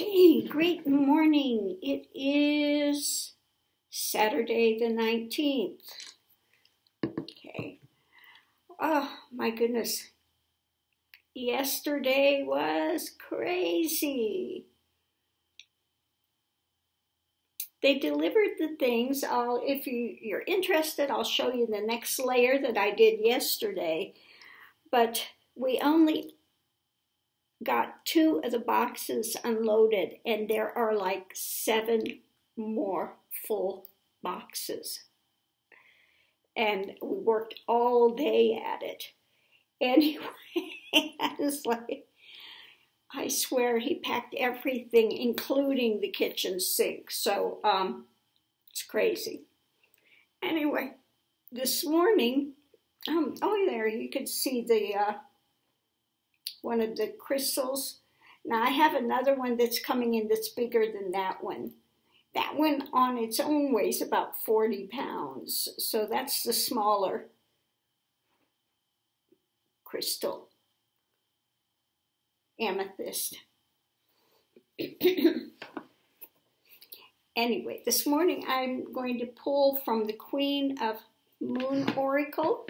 Okay, great morning. It is Saturday the 19th. Okay. Oh, my goodness. Yesterday was crazy. They delivered the things. If you're interested, I'll show you the next layer that I did yesterday. But we only got 2 of the boxes unloaded, and there are like 7 more full boxes. And we worked all day at it. Anyway, it's like, I swear he packed everything, including the kitchen sink. So, it's crazy. Anyway, this morning, oh, there you could see the, one of the crystals. Now I have another one that's coming in that's bigger than that one. That one on its own weighs about 40 pounds. So that's the smaller crystal. Amethyst. Anyway, this morning I'm going to pull from the Queen of Moon Oracle.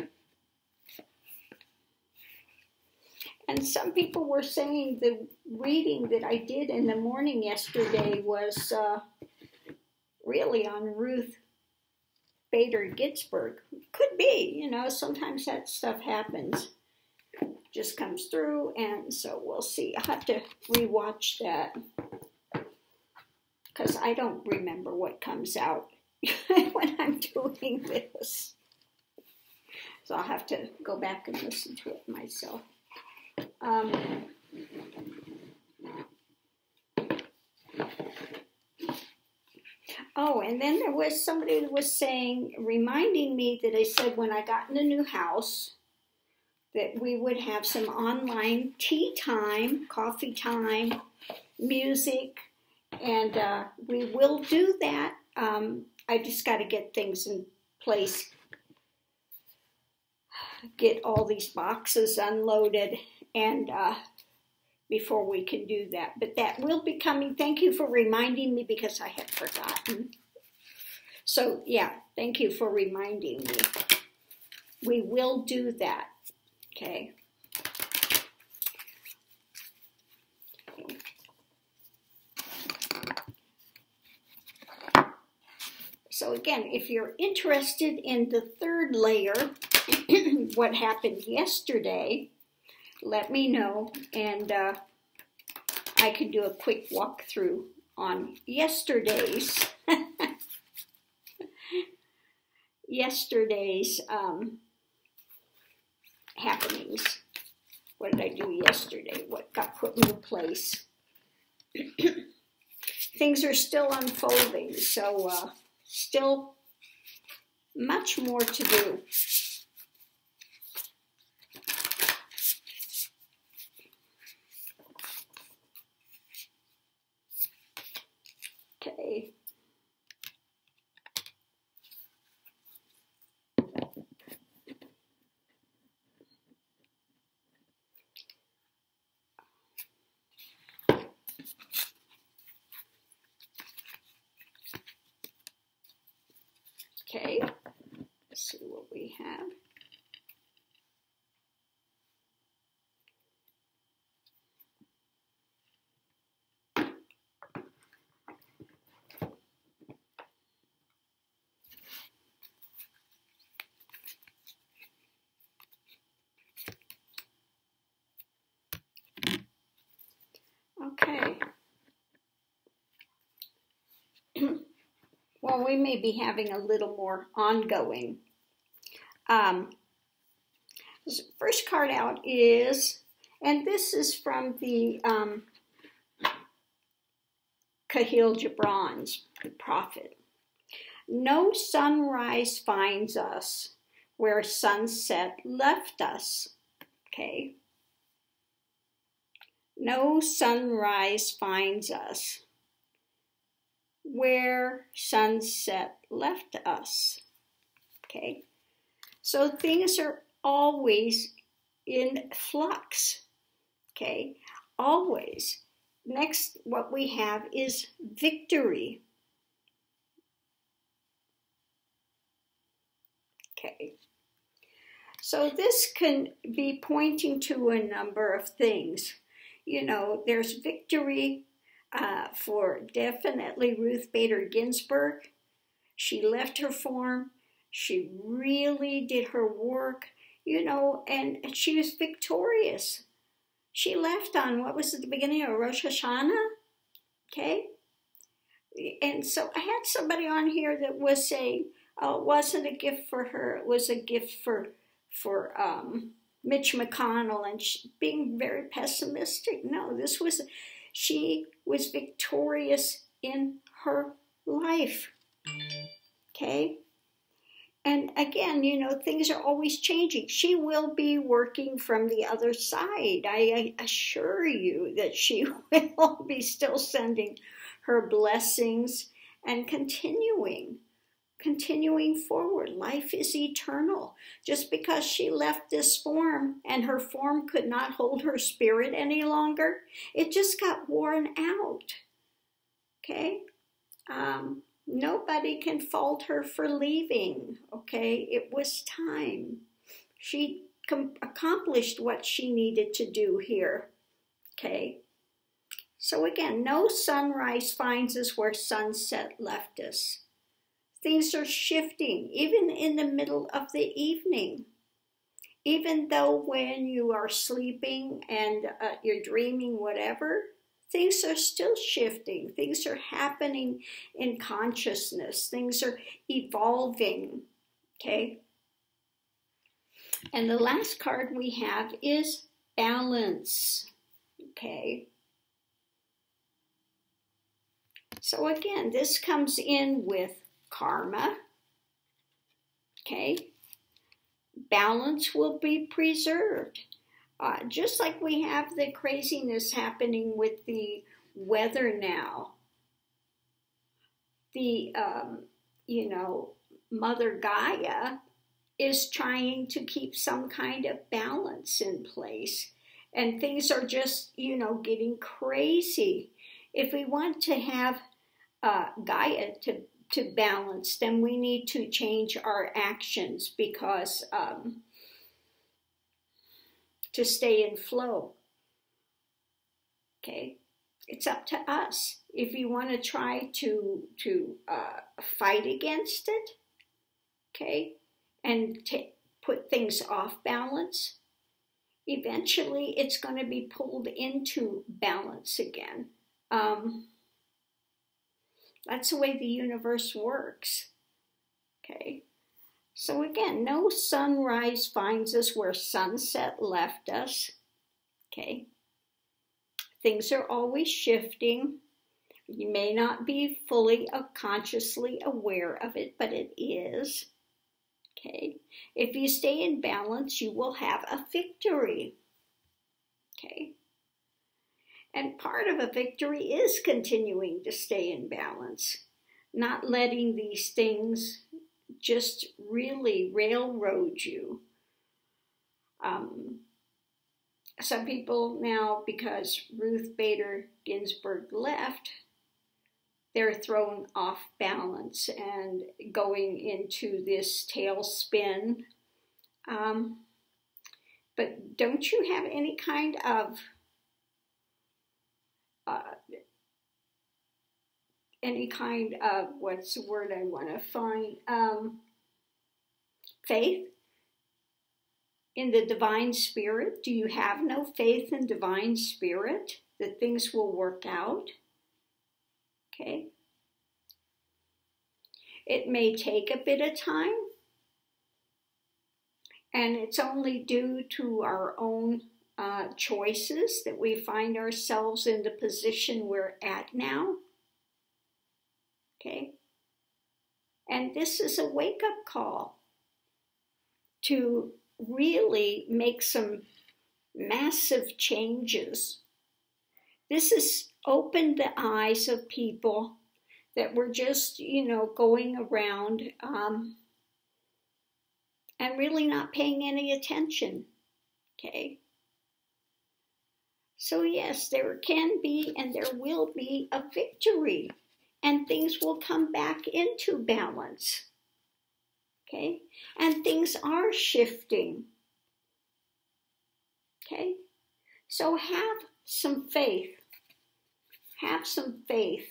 And some people were saying the reading that I did in the morning yesterday was really on Ruth Bader Ginsburg. Could be, you know, sometimes that stuff happens. Just comes through, and so we'll see. I'll have to rewatch that because I don't remember what comes out when I'm doing this. So I'll have to go back and listen to it myself. Oh, and then there was somebody that was saying, reminding me that I said when I got in the new house that we would have some online tea time, coffee time, music, and we will do that. I just got to get things in place, get all these boxes unloaded, and before we can do that. But that will be coming. Thank you for reminding me because I had forgotten. So, yeah, thank you for reminding me. We will do that. Okay. So again, if you're interested in the 3rd layer, what happened yesterday, let me know, and I can do a quick walkthrough on yesterday's happenings. What did I do yesterday? What got put into place? Things are still unfolding, so still much more to do. Okay. Okay, let's see what we have. Okay. Well, we may be having a little more ongoing. First card out is, and this is from the Khalil Gibran's The Prophet. No sunrise finds us where sunset left us. Okay. No sunrise finds us where sunset left us. Okay. So things are always in flux. Okay. Always. next, what we have is victory. Okay. So this can be pointing to a number of things. You know, there's victory for definitely Ruth Bader Ginsburg. She left her form. She really did her work, you know, and she was victorious. She left on, what was at the beginning of Rosh Hashanah? Okay. And so I had somebody on here that was saying, oh, it wasn't a gift for her. It was a gift for Mitch McConnell, and being very pessimistic. No, she was victorious in her life. Okay? And again, you know, things are always changing. She will be working from the other side. I assure you that she will be still sending her blessings and continuing forward. Life is eternal. Just because she left this form and her form could not hold her spirit any longer, it just got worn out. Okay? Nobody can fault her for leaving. Okay? It was time. She accomplished what she needed to do here. Okay? So again, no sunrise finds us where sunset left us. Things are shifting, even in the middle of the evening. Even though when you are sleeping and you're dreaming, whatever, things are still shifting. Things are happening in consciousness. Things are evolving, okay? And the last card we have is balance, okay? So again, this comes in with karma, okay? Balance will be preserved. Just like we have the craziness happening with the weather now. The, you know, Mother Gaia is trying to keep some kind of balance in place. And things are just, you know, getting crazy. If we want to have Gaia to balance, then we need to change our actions because to stay in flow. Okay, it's up to us. If you want to try to fight against it, okay, and put things off balance, eventually it's going to be pulled into balance again. That's the way the universe works. Okay. So again, no sunrise finds us where sunset left us. Okay. Things are always shifting. You may not be fully consciously aware of it, but it is. Okay. If you stay in balance, you will have a victory. Okay. And part of a victory is continuing to stay in balance, not letting these things just really railroad you. Some people now, because Ruth Bader Ginsburg left, they're thrown off balance and going into this tailspin. But don't you have any kind of what's the word I want to find, faith in the divine spirit? Do you have no faith in divine spirit that things will work out? Okay. It may take a bit of time, and it's only due to our own choices that we find ourselves in the position we're at now. Okay? And this is a wake-up call to really make some massive changes. This has opened the eyes of people that were just, you know, going around and really not paying any attention. Okay? So yes, there can be and there will be a victory, and things will come back into balance. Okay? And things are shifting. Okay? So have some faith. Have some faith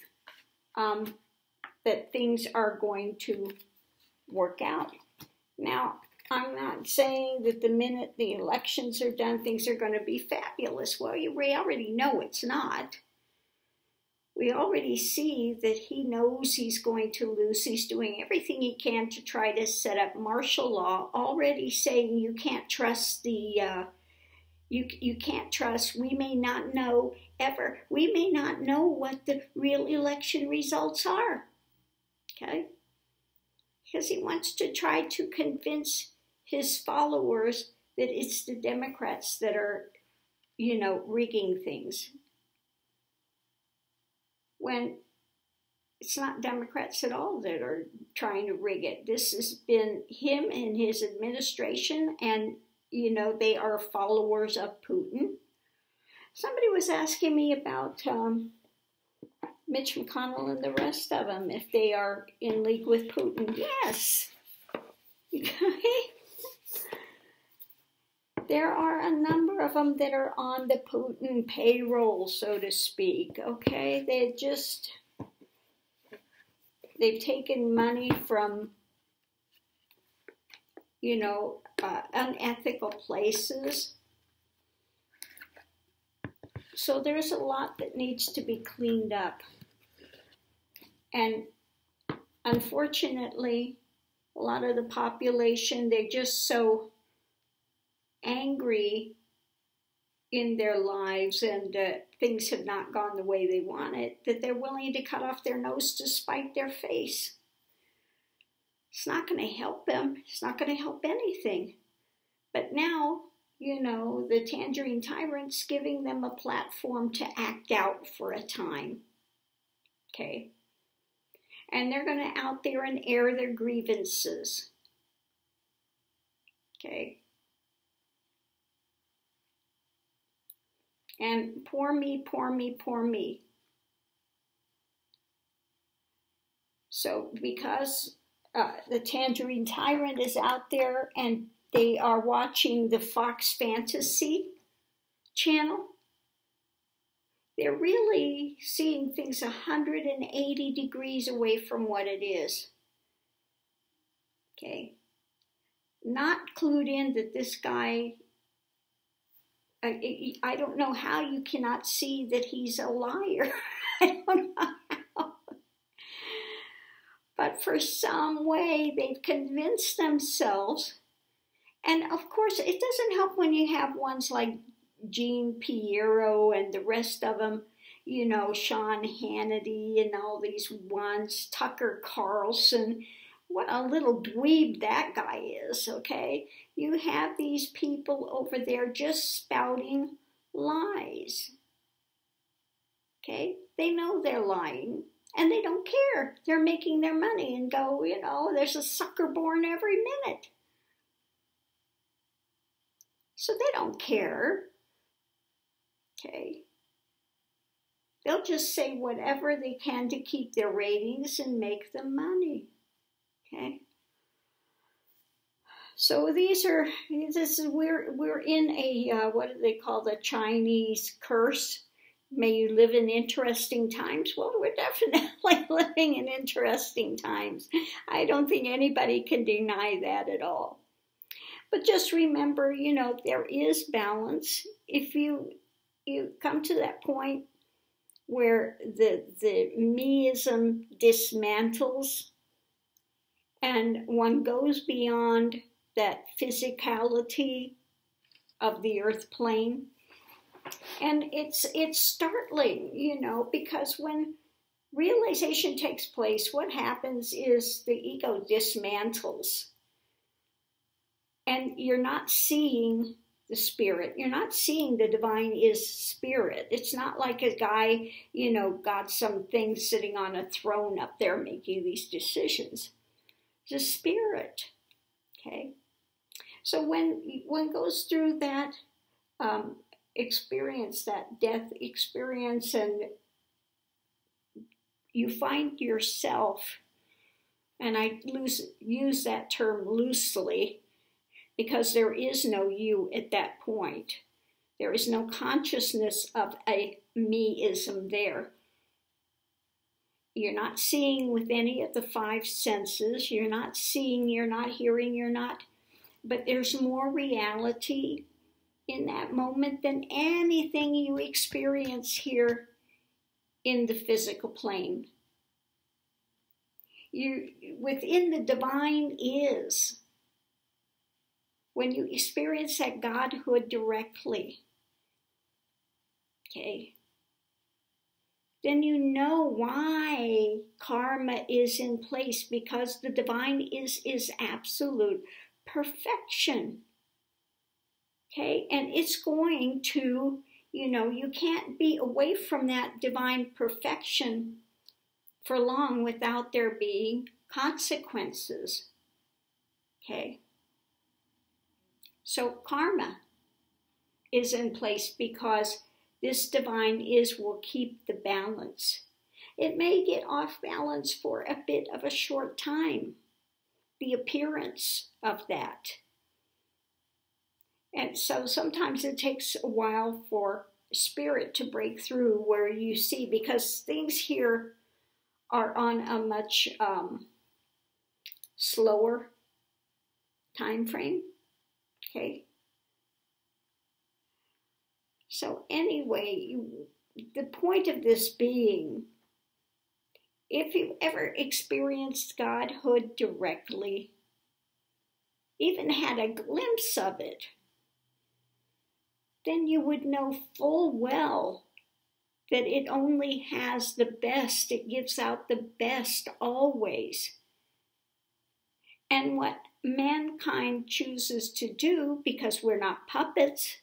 that things are going to work out. Now, I'm not saying that the minute the elections are done, things are going to be fabulous. Well, we already know it's not. We already see that he knows he's going to lose. He's doing everything he can to try to set up martial law, already saying you can't trust you can't trust. We may not know ever. We may not know what the real election results are. Okay? Because he wants to try to convince his followers that it's the Democrats that are, rigging things. When it's not Democrats at all that are trying to rig it. This has been him and his administration, and, they are followers of Putin. Somebody was asking me about Mitch McConnell and the rest of them, if they are in league with Putin. Yes. Okay. There are a number of them that are on the Putin payroll, so to speak. Okay. They've taken money from, unethical places. So there's a lot that needs to be cleaned up. And unfortunately, a lot of the population, they're just so angry in their lives, and things have not gone the way they wanted, that they're willing to cut off their nose to spite their face. It's not going to help them. It's not going to help anything. But now, the Tangerine Tyrant's giving them a platform to act out for a time. Okay? And they're going to out there and air their grievances. Okay? And poor me, poor me, poor me. So because the Tangerine Tyrant is out there and they are watching the Fox Fantasy channel, they're really seeing things 180 degrees away from what it is. Okay? Not clued in that this guy, I don't know how you cannot see that he's a liar. I don't know how. But for some way, they've convinced themselves. And of course, it doesn't help when you have ones like Jean Pierro and the rest of them, Sean Hannity and all these ones, Tucker Carlson. What a little dweeb that guy is, okay? You have these people over there just spouting lies. Okay? They know they're lying, and they don't care. They're making their money and go, there's a sucker born every minute. So they don't care. Okay? They'll just say whatever they can to keep their ratings and make the money. Okay? So we're in a, what do they call the Chinese curse? May you live in interesting times. Well, we're definitely living in interesting times. I don't think anybody can deny that at all. But just remember, there is balance. If you come to that point where the meism dismantles and one goes beyond that physicality of the earth plane, and it's startling, because when realization takes place, what happens is the ego dismantles. And you're not seeing the spirit. You're not seeing the divine is spirit. It's not like a guy, got some thing sitting on a throne up there making these decisions. It's a spirit. Okay? So when one goes through that experience that death experience, and you find yourself, and I use that term loosely because there is no you at that point. There is no consciousness of a me-ism there. You're not seeing with any of the five senses. You're not seeing, you're not hearing, but there's more reality in that moment than anything you experience here in the physical plane. Within the divine is, when you experience that Godhood directly, okay, then you know why karma is in place, because the divine is absolute perfection. Okay, and it's going to, you can't be away from that divine perfection for long without there being consequences. Okay, so karma is in place because this divine is will keep the balance. It may get off balance for a bit of a short time, the appearance of that. And so sometimes it takes a while for spirit to break through where you see, because things here are on a much slower time frame. Okay. So anyway, the point of this being, if you ever experienced Godhood directly, even had a glimpse of it, then you would know full well that it only has the best. It gives out the best always. And what mankind chooses to do, because we're not puppets,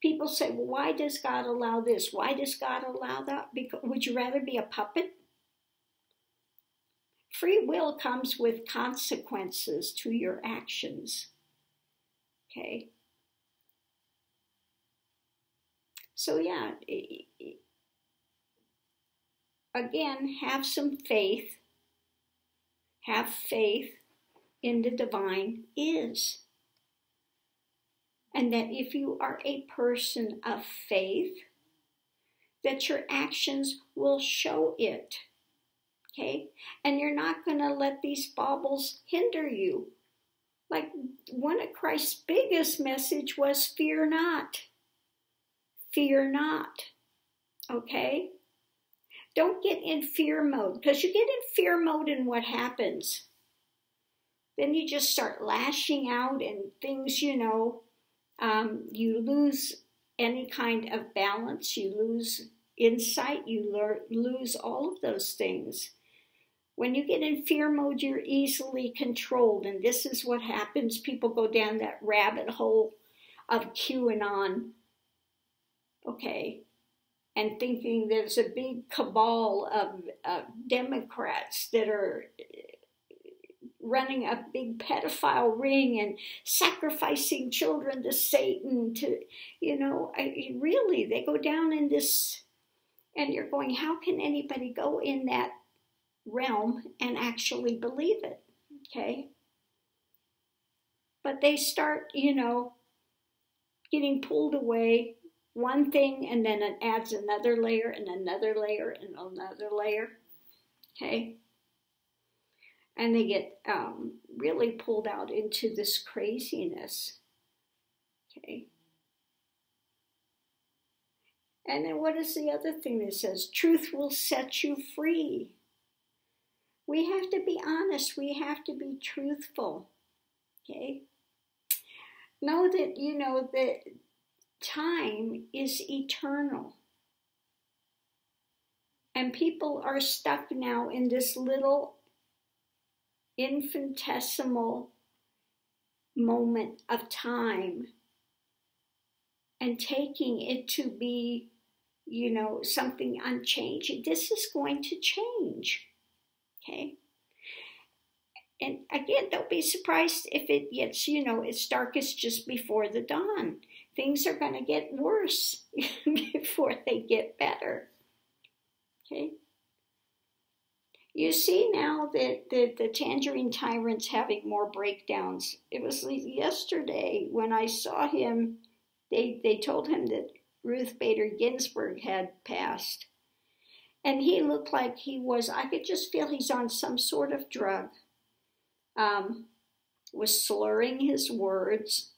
people say, well, why does God allow this? Why does God allow that? Would you rather be a puppet? Free will comes with consequences to your actions. Okay? So yeah, again, have some faith. Have faith in the divine is. And that if you are a person of faith, that your actions will show it. Okay? And you're not going to let these baubles hinder you. Like one of Christ's biggest message was, fear not. Fear not. Okay? Don't get in fear mode, because you get in fear mode and what happens? Then you just start lashing out and things, you lose any kind of balance, you lose insight, you lose all of those things. When you get in fear mode, you're easily controlled, and this is what happens. People go down that rabbit hole of QAnon, okay, and thinking there's a big cabal of Democrats that are running a big pedophile ring and sacrificing children to Satan, to, really, they go down in this, and you're going, how can anybody go in that realm and actually believe it? Okay? But they start, getting pulled away, one thing, and then it adds another layer and another layer and another layer. Okay? And they get really pulled out into this craziness. Okay? And then what is the other thing that says? Truth will set you free. We have to be honest. We have to be truthful. Okay? Know that, that time is eternal. And people are stuck now in this little infinitesimal moment of time and taking it to be, something unchanging. This is going to change. Okay? And again, don't be surprised if it gets, it's darkest just before the dawn. things are going to get worse before they get better. Okay? You see now that the Tangerine Tyrant's having more breakdowns. It was yesterday when I saw him, they told him that Ruth Bader Ginsburg had passed. And he looked like he was, I could just feel he's on some sort of drug. Was slurring his words.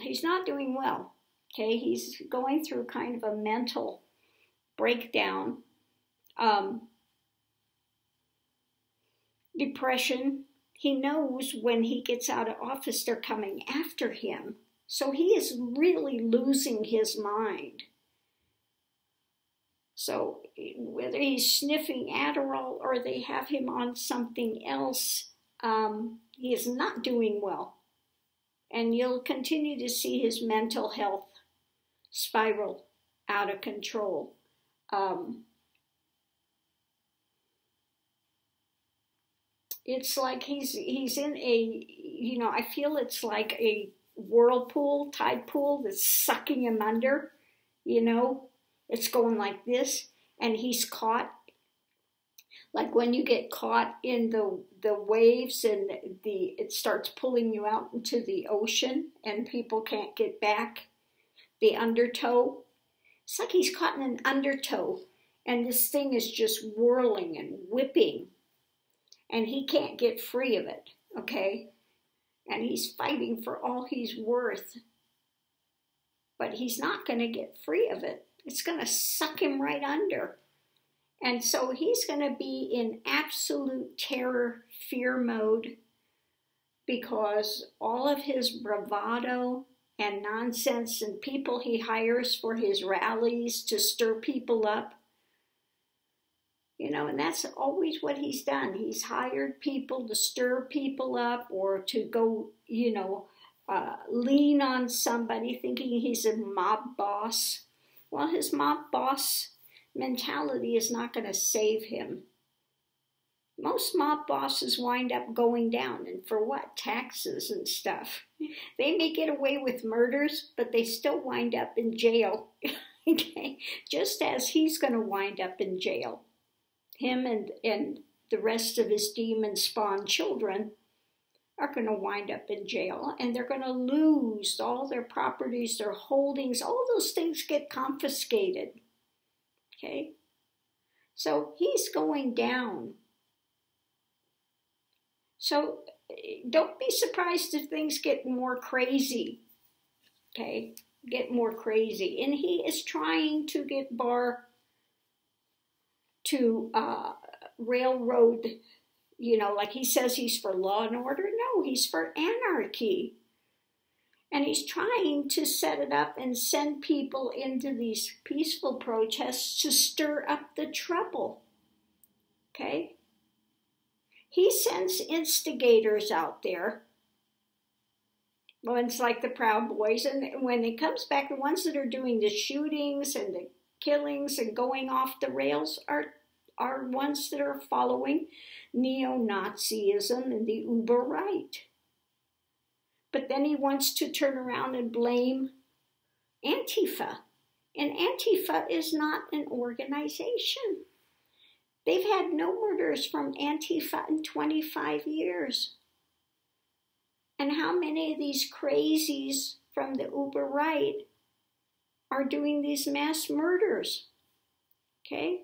He's not doing well. Okay, he's going through kind of a mental breakdown, depression. He knows when he gets out of office, they're coming after him. So he is really losing his mind. So whether he's sniffing Adderall or they have him on something else, he is not doing well. And you'll continue to see his mental health spiral out of control. It's like he's in a, I feel it's like a whirlpool, tide pool that's sucking him under, It's going like this, and he's caught. Like when you get caught in the waves and it starts pulling you out into the ocean and people can't get back, the undertow. It's like he's caught in an undertow, and this thing is just whirling and whipping, and he can't get free of it, okay? And he's fighting for all he's worth, but he's not going to get free of it. It's going to suck him right under. And so he's going to be in absolute terror, fear mode, because all of his bravado and nonsense and people he hires for his rallies to stir people up, and that's always what he's done. He's hired people to stir people up or to go, lean on somebody thinking he's a mob boss. Well, his mob boss mentality is not going to save him. Most mob bosses wind up going down, and for what? Taxes and stuff. They may get away with murders, but they still wind up in jail. Okay? Just as he's going to wind up in jail. Him and the rest of his demon-spawned children are going to wind up in jail, and they're going to lose all their properties, their holdings, all those things get confiscated. Okay? So he's going down. So don't be surprised if things get more crazy. Okay? Get more crazy. And he is trying to get Barr to railroad, like he says he's for law and order. No, he's for anarchy. And he's trying to set it up and send people into these peaceful protests to stir up the trouble. Okay? He sends instigators out there. Well, it's like the Proud Boys. And when it comes back, the ones that are doing the shootings and the killings and going off the rails are ones that are following neo-Nazism and the uber right. But then he wants to turn around and blame Antifa. And Antifa is not an organization. They've had no murders from Antifa in 25 years. And how many of these crazies from the uber right are doing these mass murders? Okay?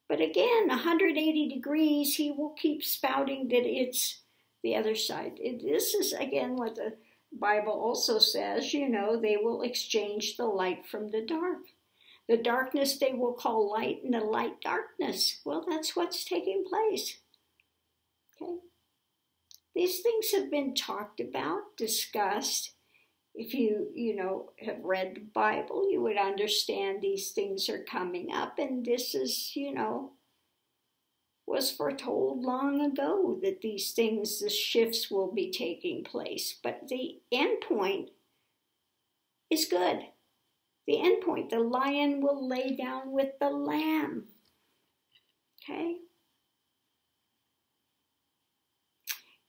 But again, 180 degrees, he will keep spouting that it's the other side. This is, again, what the Bible also says, they will exchange the light from the dark. The darkness they will call light, and the light darkness. Well, that's what's taking place. Okay? These things have been talked about, discussed. If you have read the Bible, you would understand these things are coming up, and this is, was foretold long ago that these things, the shifts will be taking place. But the end point is good. The end point, the lion will lay down with the lamb. Okay?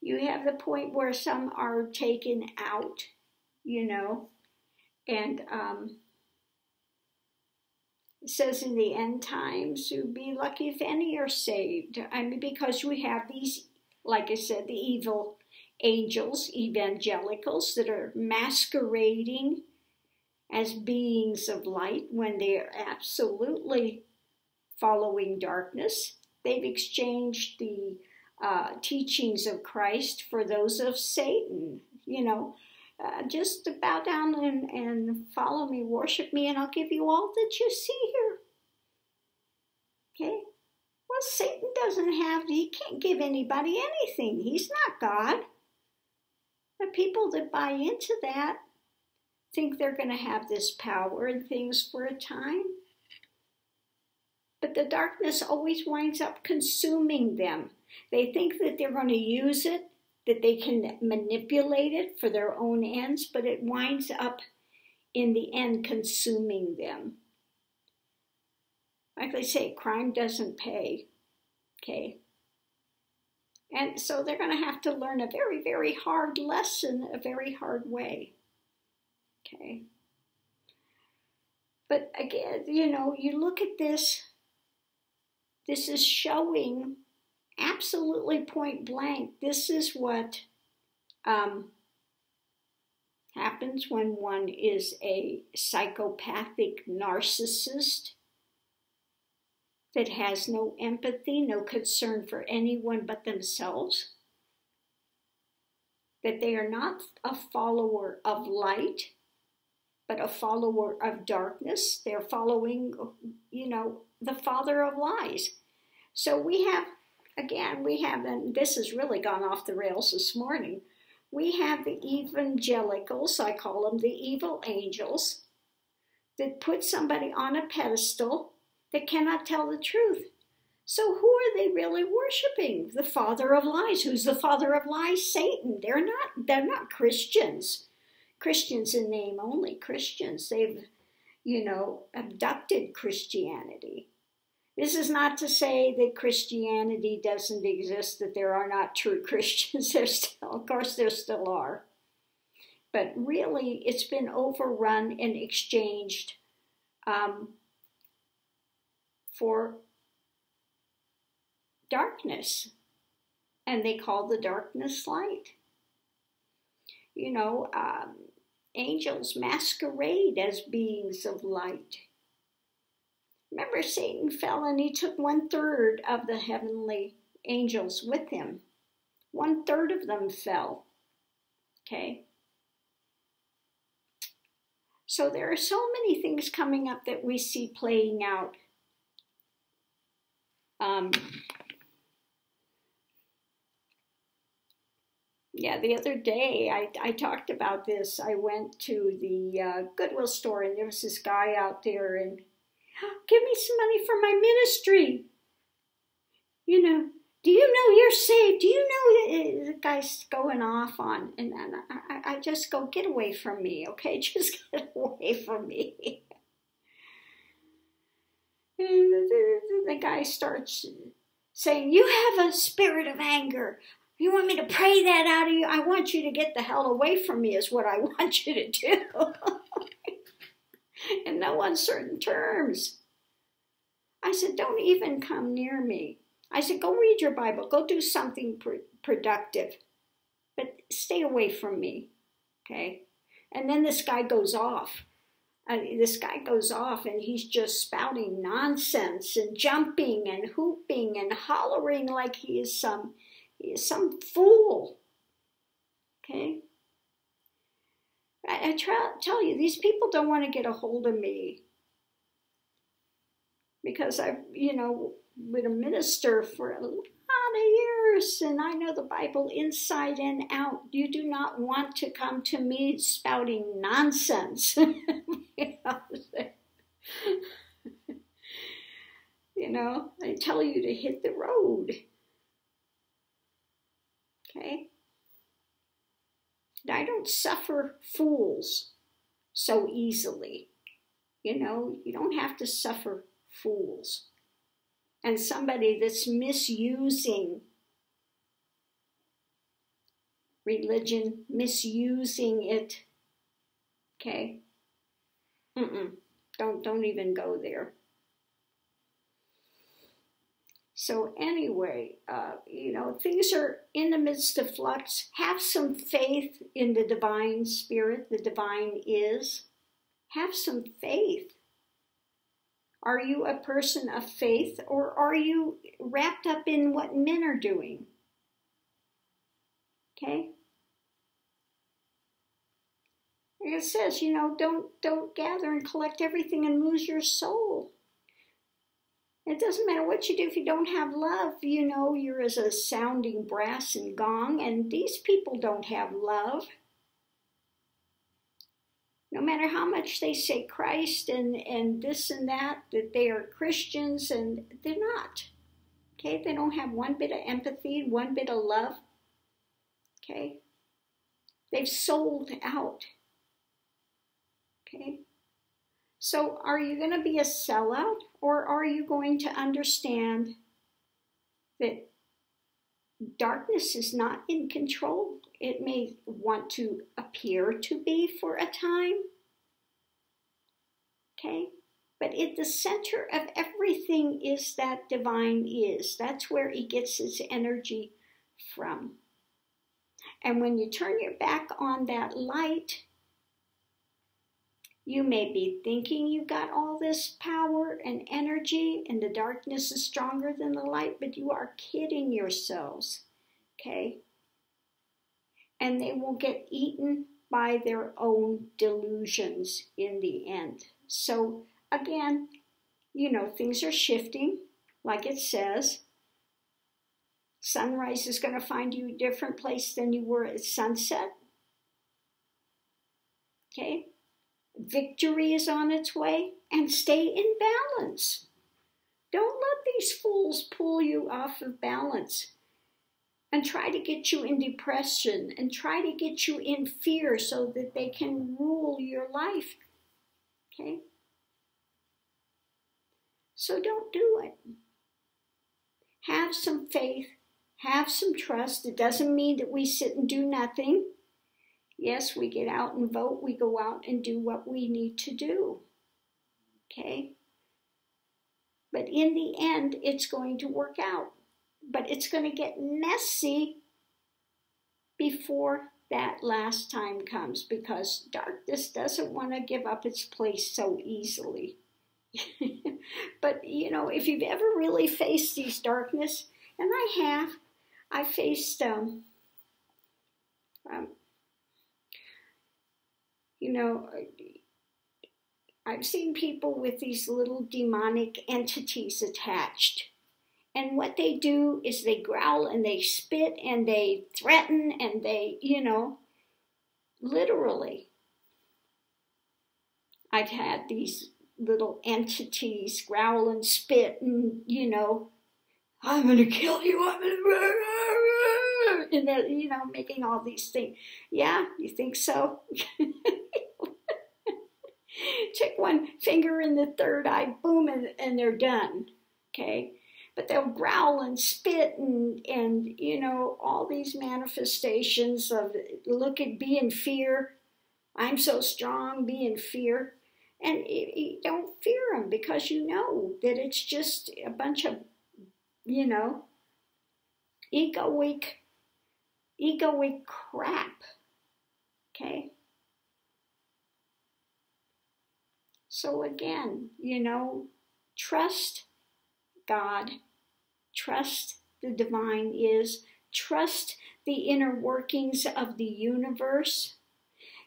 You have the point where some are taken out, you know, and it says in the end times, you'd be lucky if any are saved. I mean, because we have these, like I said, the evil angels, evangelicals, that are masquerading as beings of light when they are absolutely following darkness. They've exchanged the teachings of Christ for those of Satan. You know, just bow down and follow me, worship me, and I'll give you all that you see here. Okay? Well, Satan he can't give anybody anything. He's not God. The people that buy into that think they're going to have this power and things for a time. But the darkness always winds up consuming them. They think that they're going to use it, that they can manipulate it for their own ends, but it winds up in the end consuming them. Like they say, crime doesn't pay. Okay? And so they're going to have to learn a very, very hard lesson, a very hard way. Okay? But again, you know, you look at this, this is showing absolutely point blank, this is what happens when one is a psychopathic narcissist that has no empathy, no concern for anyone but themselves, that they are not a follower of light, but a follower of darkness. They're following, you know, the father of lies. So we have, again, and this has really gone off the rails this morning, we have the evangelicals, I call them the evil angels, that put somebody on a pedestal that cannot tell the truth. So who are they really worshiping? The father of lies. Who's the father of lies? Satan. They're not Christians. Christians in name only. Christians. They've, you know, abducted Christianity. This is not to say that Christianity doesn't exist, that there are not true Christians. Of course there still are. But really, it's been overrun and exchanged for darkness. And they call the darkness light. You know, angels masquerade as beings of light. Remember, Satan fell and he took 1/3 of the heavenly angels with him. 1/3 of them fell. Okay? So there are so many things coming up that we see playing out. Yeah, the other day I talked about this. I went to the Goodwill store and there was this guy out there and, give me some money for my ministry. You know, do you know you're saved? Do you know the guy's going off on? And I just go, get away from me, okay? Just get away from me. And the guy starts saying, you have a spirit of anger. You want me to pray that out of you? I want you to get the hell away from me is what I want you to do. In no uncertain terms. I said, don't even come near me. I said, go read your Bible. Go do something productive. But stay away from me. Okay? And then this guy goes off. And he's just spouting nonsense and jumping and hooping and hollering like he is some fool. Okay? I tell you, these people don't want to get a hold of me because I've, you know, been a minister for a lot of years and I know the Bible inside and out. You do not want to come to me spouting nonsense. You know, I tell you to hit the road. Okay? I don't suffer fools so easily. You know, you don't have to suffer fools. And somebody that's misusing religion, misusing it. Okay? Don't even go there. So anyway, things are in the midst of flux. Have some faith in the divine spirit, the divine is. Have some faith. Are you a person of faith, or are you wrapped up in what men are doing? Okay? Like it says, don't gather and collect everything and lose your soul. It doesn't matter what you do if you don't have love. You're as a sounding brass and gong, and these people don't have love. No matter how much they say Christ and this and that they are Christians, and they're not. Okay? They don't have one bit of empathy, one bit of love. Okay? They've sold out. Okay? So are you going to be a sellout, or are you going to understand that darkness is not in control? It may want to appear to be for a time. Okay? But at the center of everything is that divine is. That's where it gets its energy from. And when you turn your back on that light, you may be thinking you got all this power and energy and the darkness is stronger than the light, but you are kidding yourselves, okay? And they will get eaten by their own delusions in the end. So again, things are shifting, like it says. Sunrise is going to find you a different place than you were at sunset, okay? Victory is on its way, and stay in balance. Don't let these fools pull you off of balance and try to get you in depression and try to get you in fear so that they can rule your life. Okay? So don't do it. Have some faith, have some trust. It doesn't mean that we sit and do nothing. Yes, we get out and vote. We go out and do what we need to do. Okay? But in the end, it's going to work out. But it's going to get messy before that last time comes, because darkness doesn't want to give up its place so easily. But, if you've ever really faced these darkness, and I faced I've seen people with these little demonic entities attached. And what they do is they growl and they spit and they threaten and they, literally. I've had these little entities growl and spit and, I'm going to kill you, I'm going to... And they're, making all these things. Yeah, you think so? Check one finger in the third eye, boom, and they're done. Okay? But they'll growl and spit and all these manifestations of, be in fear. I'm so strong, be in fear. And you don't fear them because you know that it's just a bunch of, egoic crap. Okay? So again, trust God, trust the divine is, trust the inner workings of the universe.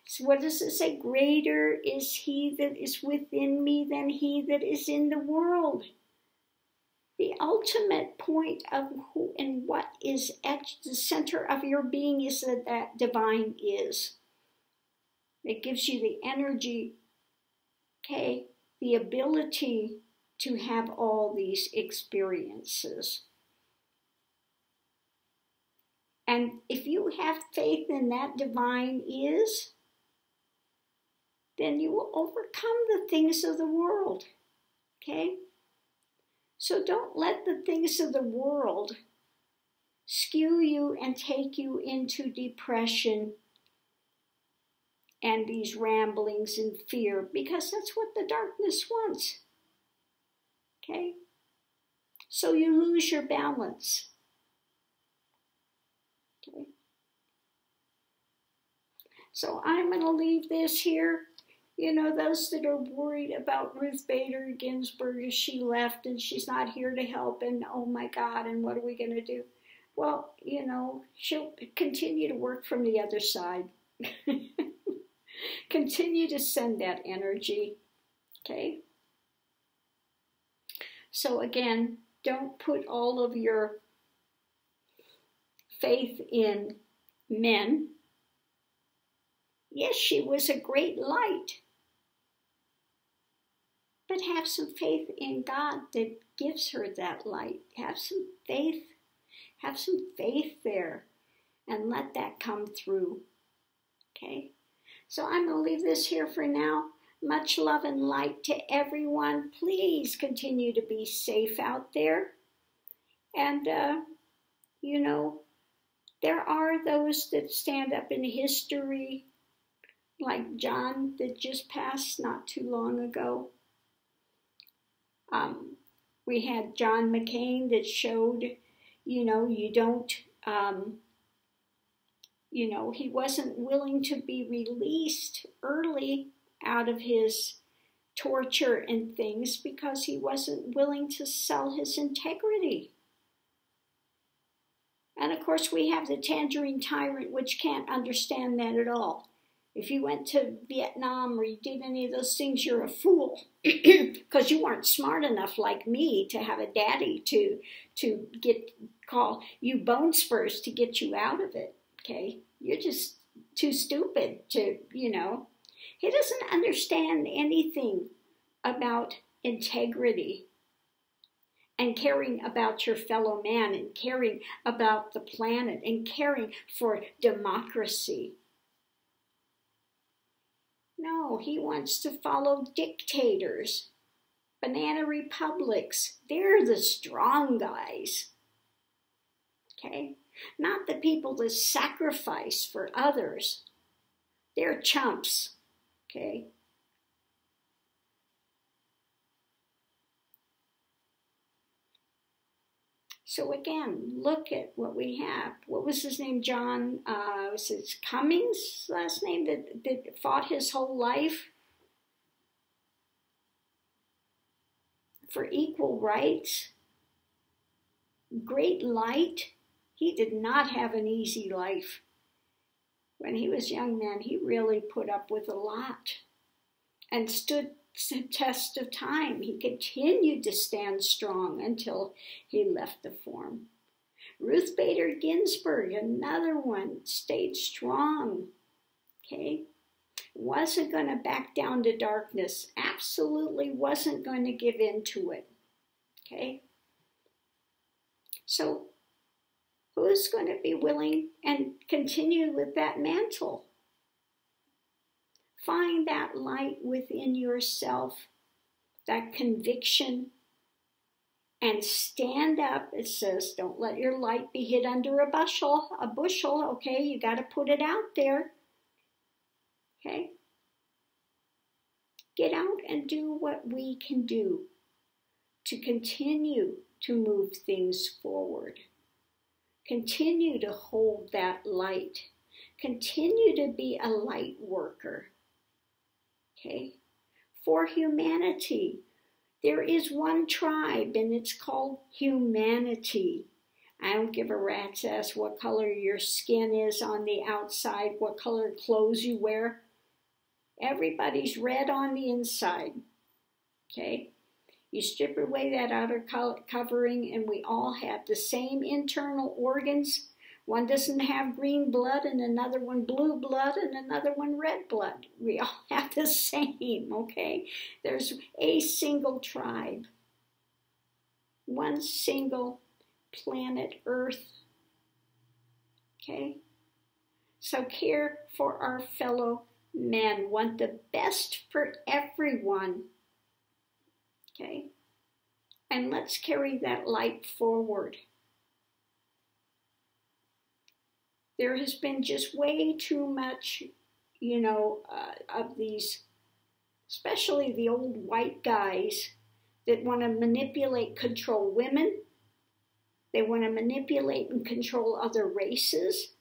So what does it say? Greater is he that is within me than he that is in the world. The ultimate point of who and what is at the center of your being is that divine is. It gives you the energy, okay, the ability to have all these experiences. And if you have faith in that divine is, then you will overcome the things of the world. Okay? So don't let the things of the world skew you and take you into depression and these ramblings and fear, because that's what the darkness wants. Okay? So you lose your balance. Okay? So I'm going to leave this here. You know, those that are worried about Ruth Bader Ginsburg as she left and she's not here to help, and oh my God, and what are we going to do? Well, you know, she'll continue to work from the other side. Continue to send that energy. Okay? So again, don't put all of your faith in men. Yes, she was a great light. But have some faith in God that gives her that light. Have some faith. Have some faith there. And let that come through. Okay? So I'm going to leave this here for now. Much love and light to everyone. Please continue to be safe out there. And, you know, there are those that stand up in history, like John that just passed not too long ago. We had John McCain that showed, you know, you don't, you know, he wasn't willing to be released early out of his torture and things because he wasn't willing to sell his integrity. And of course we have the tangerine tyrant, which can't understand that at all. If you went to Vietnam or you did any of those things, you're a fool. Because you weren't smart enough like me to have a daddy to call you bone spurs to get you out of it. Okay? You're just too stupid to, you know. He doesn't understand anything about integrity and caring about your fellow man and caring about the planet and caring for democracy. No, he wants to follow dictators, banana republics. They're the strong guys. Okay? Not the people that sacrifice for others. They're chumps. Okay? So again, look at what we have. What was his name? John, was it Cummings' last name that fought his whole life for equal rights? Great light. He did not have an easy life. When he was a young man, he really put up with a lot and stood the test of time. He continued to stand strong until he left the form. Ruth Bader Ginsburg, another one, stayed strong. Okay? Wasn't going to back down to darkness. Absolutely wasn't going to give in to it. Okay? So, who's going to be willing and continue with that mantle? Find that light within yourself, that conviction, and stand up. It says, don't let your light be hid under a bushel, okay? You got to put it out there, okay? Get out and do what we can do to continue to move things forward. Continue to hold that light. Continue to be a light worker. Okay? For humanity. There is one tribe and it's called humanity. I don't give a rat's ass what color your skin is on the outside, what color clothes you wear. Everybody's red on the inside. Okay? You strip away that outer covering and we all have the same internal organs. One doesn't have green blood and another one blue blood and another one red blood. We all have the same, okay? There's a single tribe. One single planet Earth. Okay? So care for our fellow men. Want the best for everyone. Okay? And let's carry that light forward. there has been just way too much, you know, of these, especially the old white guys that want to manipulate, control women. They want to manipulate and control other races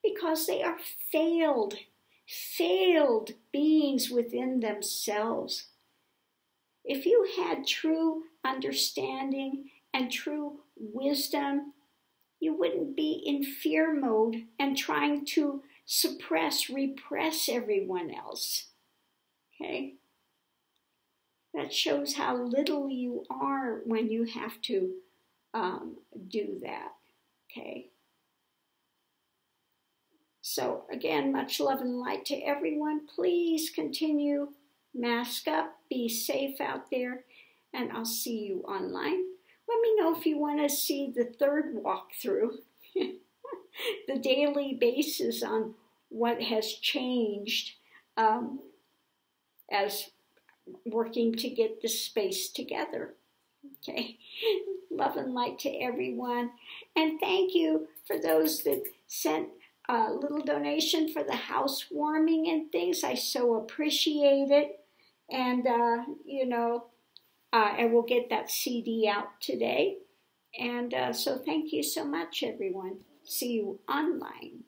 because they are failed beings within themselves. If you had true understanding and true wisdom, you wouldn't be in fear mode and trying to suppress, repress everyone else. Okay? That shows how little you are when you have to do that. Okay? So again, much love and light to everyone. Please continue, mask up, be safe out there, and I'll see you online. Let me know if you want to see the third walkthrough, the daily basis on what has changed as working to get this space together. Okay, love and light to everyone. And thank you for those that sent a little donation for the housewarming and things. I so appreciate it. And, you know, I will get that CD out today. And so thank you so much, everyone. See you online.